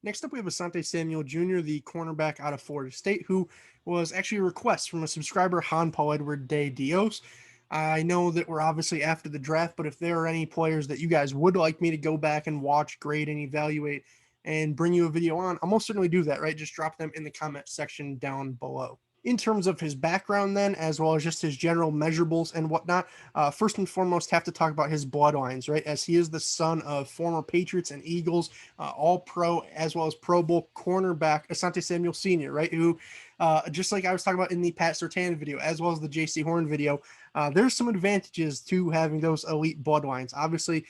Next up, we have Asante Samuel Jr., the cornerback out of Florida State, who was actually a request from a subscriber, Han Paul Edward de Dios. I know that we're obviously after the draft, but if there are any players that you guys would like me to go back and watch, grade, and evaluate and bring you a video on, I'll most certainly do that, right? Just drop them in the comment section down below. In terms of his background, then, as well as just his general measurables and whatnot, first and foremost, have to talk about his bloodlines, right? As he is the son of former Patriots and Eagles, all pro as well as Pro Bowl cornerback Asante Samuel Sr., right? Who, just like I was talking about in the Pat Surtain video, as well as the JC Horn video, there's some advantages to having those elite bloodlines. Obviously,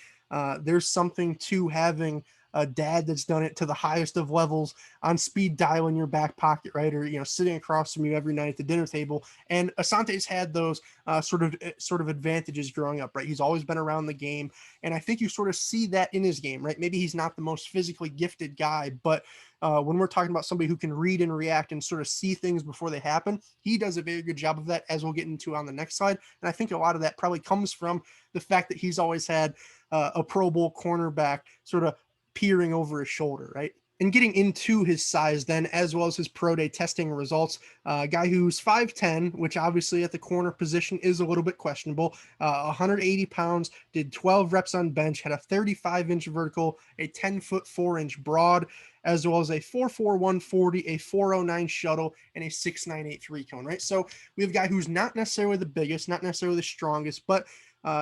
there's something to having a dad that's done it to the highest of levels on speed dial in your back pocket, right? Or, sitting across from you every night at the dinner table. And Asante's had those sort of advantages growing up, right? He's always been around the game. And I think you sort of see that in his game, right? Maybe he's not the most physically gifted guy, but when we're talking about somebody who can read and react and sort of see things before they happen, he does a very good job of that, as we'll get into on the next slide. And I think a lot of that probably comes from the fact that he's always had a Pro Bowl cornerback sort of peering over his shoulder, right? And getting into his size then, as well as his pro day testing results, a guy who's 5'10", which obviously at the corner position is a little bit questionable, 180 pounds, did 12 reps on bench, had a 35-inch vertical, a 10-foot 4-inch broad, as well as a 4'4", 140, a 409 shuttle, and a 6'9", 3 cone, right? So we have a guy who's not necessarily the biggest, not necessarily the strongest, but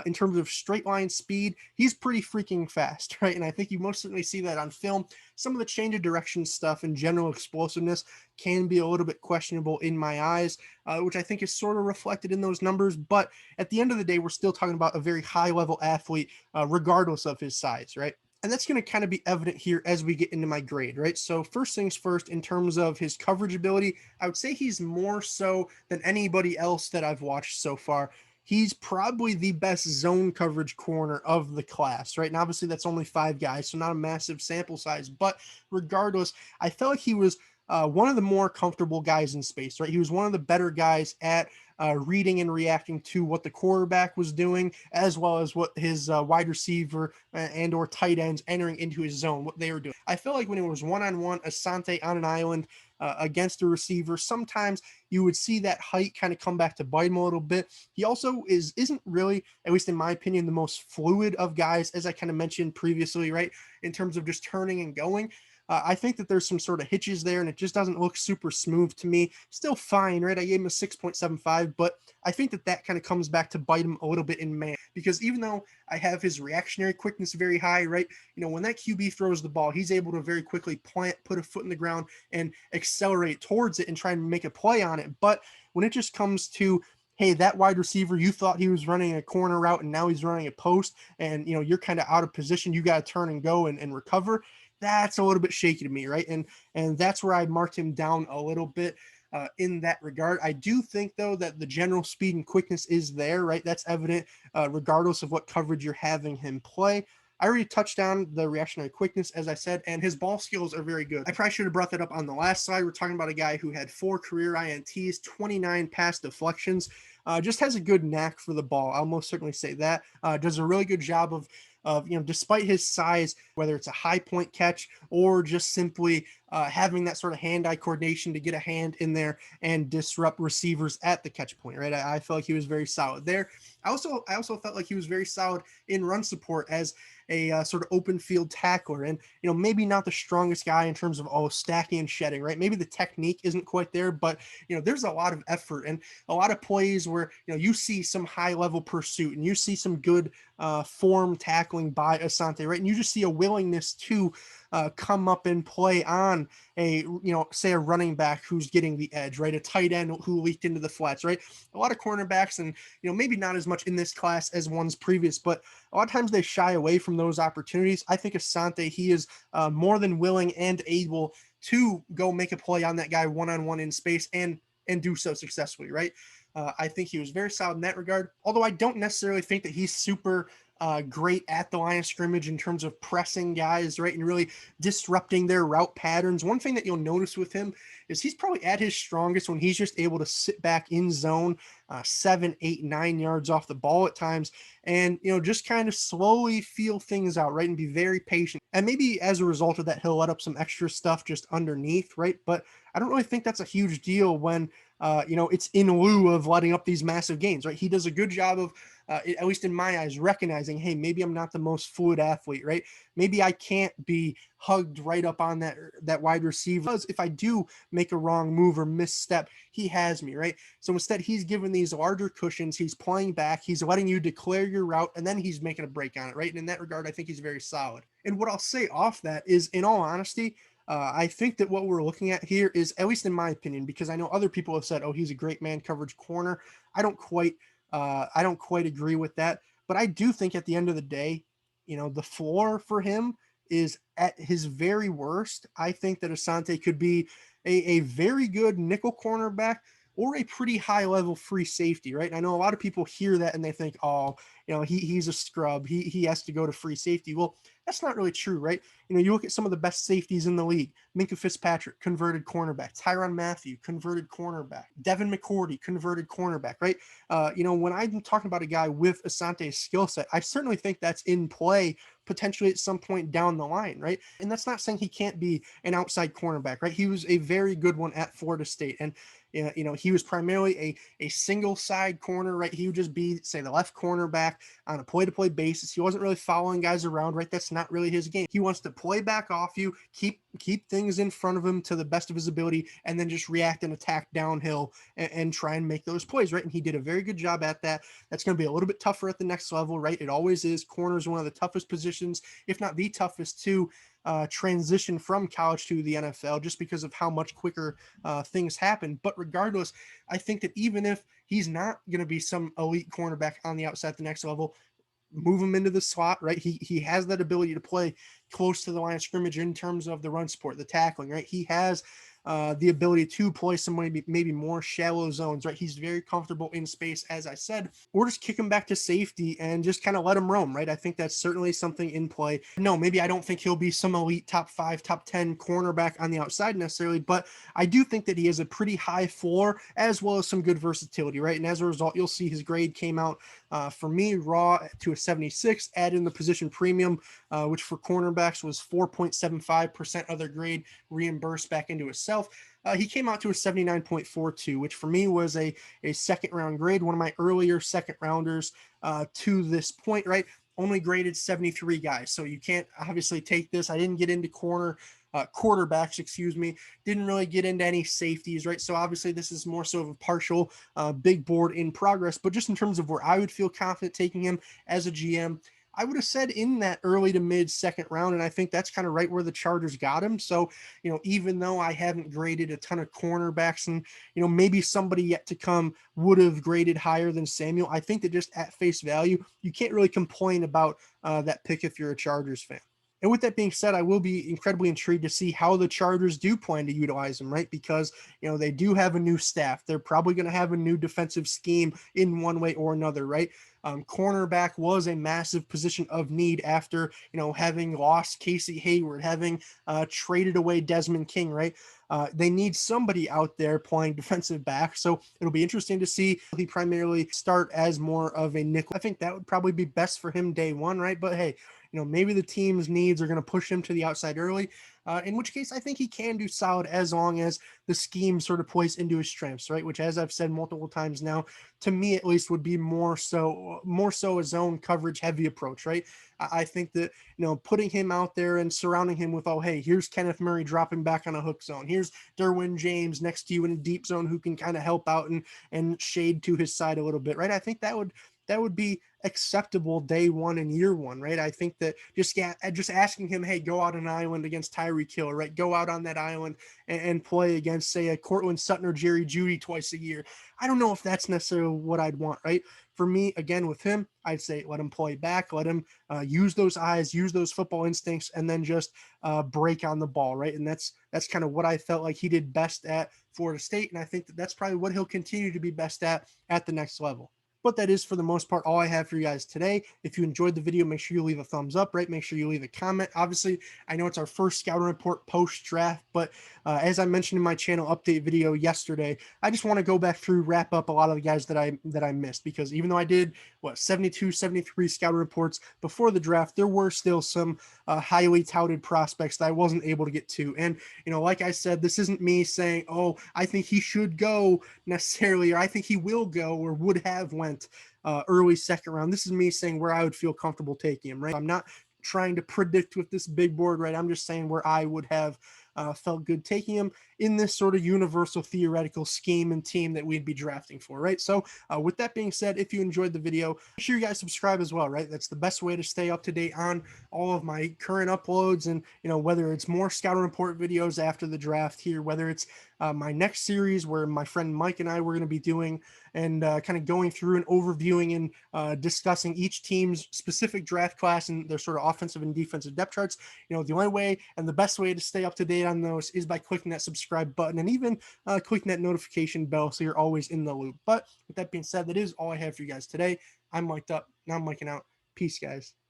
in terms of straight line speed, he's pretty freaking fast, right? And I think you most certainly see that on film. Some of the change of direction stuff and general explosiveness can be a little bit questionable in my eyes, which I think is sort of reflected in those numbers. But at the end of the day, we're still talking about a very high level athlete, regardless of his size, right? And that's going to kind of be evident here as we get into my grade, right? So first things first, in terms of his coverage ability, I would say he's more so than anybody else that I've watched so far. He's probably the best zone coverage corner of the class, right? And obviously that's only 5 guys, so not a massive sample size. But regardless, I felt like he was one of the more comfortable guys in space, right? He was one of the better guys at reading and reacting to what the quarterback was doing, as well as what his wide receiver and or tight ends entering into his zone, what they were doing. I felt like when it was one-on-one, Asante on an island against a receiver, sometimes you would see that height kind of come back to bite him a little bit. He also isn't really, at least in my opinion, the most fluid of guys, as I kind of mentioned previously, right? In terms of just turning and going. I think that there's some sort of hitches there, and it just doesn't look super smooth to me. Still fine, right? I gave him a 6.75, but I think that kind of comes back to bite him a little bit in man, because even though I have his reactionary quickness very high, right? When that QB throws the ball, he's able to very quickly plant, put a foot in the ground, and accelerate towards it and try and make a play on it. But when it just comes to, hey, that wide receiver, you thought he was running a corner route and now he's running a post, and you're kind of out of position, you got to turn and go and recover. That's a little bit shaky to me, right? And that's where I marked him down a little bit in that regard. I do think, though, that the general speed and quickness is there, right? That's evident regardless of what coverage you're having him play. I already touched on the reactionary quickness, as I said, and his ball skills are very good. I probably should have brought that up on the last slide. We're talking about a guy who had 4 career INTs, 29 pass deflections, just has a good knack for the ball. I'll most certainly say that. Does a really good job of despite his size, whether it's a high point catch or just simply having that sort of hand-eye coordination to get a hand in there and disrupt receivers at the catch point, right? I felt like he was very solid there. I also felt like he was very solid in run support as a sort of open field tackler, and maybe not the strongest guy in terms of stacking and shedding, right? Maybe the technique isn't quite there, but there's a lot of effort and a lot of plays where you see some high level pursuit and you see some good form tackling by Asante, right? And you just see a willingness to come up and play on a, say a running back who's getting the edge, right? A tight end who leaked into the flats, right? A lot of cornerbacks, and maybe not as much in this class as ones previous, but a lot of times they shy away from those opportunities. I think Asante, he is more than willing and able to go make a play on that guy one-on-one in space and do so successfully, right? I think he was very solid in that regard, although I don't necessarily think that he's super great at the line of scrimmage in terms of pressing guys, right, and really disrupting their route patterns. One thing that you'll notice with him is he's probably at his strongest when he's just able to sit back in zone, 7, 8, 9 yards off the ball at times, and just kind of slowly feel things out, right, and be very patient. And maybe as a result of that, he'll let up some extra stuff just underneath, right? But I don't really think that's a huge deal when it's in lieu of letting up these massive gains, right? He does a good job of, at least in my eyes, recognizing, hey, maybe I'm not the most fluid athlete, right? Maybe I can't be hugged right up on that wide receiver. Because if I do make a wrong move or misstep, he has me, right? So instead, he's given these larger cushions. He's playing back. He's letting you declare your route, and then he's making a break on it, right? And in that regard, I think he's very solid. And what I'll say off that is, in all honesty, I think that what we're looking at here is, at least in my opinion, because I know other people have said, "Oh, he's a great man coverage corner." I don't quite, I don't quite agree with that. But I do think at the end of the day, the floor for him is at his very worst. I think that Asante could be a very good nickel cornerback or a pretty high level free safety, right? And I know a lot of people hear that and they think, oh, he's a scrub. He has to go to free safety. Well, that's not really true, right? You look at some of the best safeties in the league. Minkah Fitzpatrick, converted cornerback. Tyrann Mathieu, converted cornerback. Devin McCourty, converted cornerback, right? When I'm talking about a guy with Asante's skill set, I certainly think that's in play potentially at some point down the line, right? And that's not saying he can't be an outside cornerback, right? He was a very good one at Florida State. And he was primarily a single side corner, right? He would just be, say, the left cornerback on a play-to-play basis. He wasn't really following guys around, right? That's not really his game. He wants to play back off you, keep things in front of him to the best of his ability, and then just react and attack downhill and try and make those plays, right? And he did a very good job at that. That's going to be a little bit tougher at the next level, right? It always is. Corner is one of the toughest positions, if not the toughest, to transition from college to the NFL, just because of how much quicker things happen. But regardless, I think that even if he's not going to be some elite cornerback on the outside at the next level, move him into the slot, right? He has that ability to play close to the line of scrimmage in terms of the run support, the tackling, right? He has the ability to play some maybe more shallow zones, right? He's very comfortable in space, as I said, or just kick him back to safety and just kind of let him roam, right? I think that's certainly something in play. No, maybe I don't think he'll be some elite top 5, top 10 cornerback on the outside necessarily, but I do think that he has a pretty high floor as well as some good versatility, right? And as a result, you'll see his grade came out for me raw to a 76, add in the position premium, which for cornerbacks was 4.75% of their grade reimbursed back into itself. He came out to a 79.42, which for me was a second round grade, one of my earlier second rounders to this point, right? Only graded 73 guys. So you can't obviously take this. I didn't get into quarterbacks, didn't really get into any safeties, right? So obviously this is more so of a partial big board in progress, but just in terms of where I would feel confident taking him as a GM, I would have said in that early to mid second round. And I think that's kind of right where the Chargers got him. So, even though I haven't graded a ton of cornerbacks and, maybe somebody yet to come would have graded higher than Samuel, I think that just at face value, you can't really complain about that pick if you're a Chargers fan. And with that being said, I will be incredibly intrigued to see how the Chargers do plan to utilize him, right? Because, they do have a new staff. They're probably going to have a new defensive scheme in one way or another, right? Cornerback was a massive position of need after, having lost Casey Hayward, having traded away Desmond King, right? They need somebody out there playing defensive back. So it'll be interesting to see. He primarily start as more of a nickel. I think that would probably be best for him day one, right? But hey, maybe the team's needs are going to push him to the outside early, in which case I think he can do solid as long as the scheme sort of plays into his strengths, right? Which, as I've said multiple times now, to me at least, would be more so a zone coverage heavy approach, right? I think that, putting him out there and surrounding him with, oh, hey, here's Kenneth Murray dropping back on a hook zone. Here's Derwin James next to you in a deep zone who can kind of help out and shade to his side a little bit, right? I think that would be acceptable day one and year one, right? I think that just asking him, hey, go out on an island against Tyreek Hill, right? Go out on that island and play against, say, a Cortland Sutton or Jerry Jeudy twice a year. I don't know if that's necessarily what I'd want, right? For me, again, with him, I'd say let him play back, let him use those eyes, use those football instincts, and then just break on the ball, right? And that's kind of what I felt like he did best at Florida State, and I think that's probably what he'll continue to be best at the next level. But that is, for the most part, all I have for you guys today. If you enjoyed the video, make sure you leave a thumbs up, right? Make sure you leave a comment. Obviously, I know it's our first scouting report post draft, but as I mentioned in my channel update video yesterday, I just want to go back through, wrap up a lot of the guys that I missed, because even though I did 72, 73 scouting reports before the draft, there were still some highly touted prospects that I wasn't able to get to. And like I said, this isn't me saying, oh, I think he should go necessarily, or I think he will go or would have went early second round. This is me saying where I would feel comfortable taking him, right? I'm not trying to predict with this big board, right? I'm just saying where I would have felt good taking him in this sort of universal theoretical scheme and team that we'd be drafting for, right? So with that being said, if you enjoyed the video, make sure you guys subscribe as well, right? That's the best way to stay up to date on all of my current uploads, and whether it's more scouting report videos after the draft here, whether it's my next series where my friend Mike and I were going to be doing and kind of going through and overviewing and discussing each team's specific draft class and their sort of offensive and defensive depth charts. The only way and the best way to stay up to date on those is by clicking that subscribe button and even clicking that notification bell so you're always in the loop. But with that being said, that is all I have for you guys today. I'm mic'd up. Now I'm micing out. Peace, guys.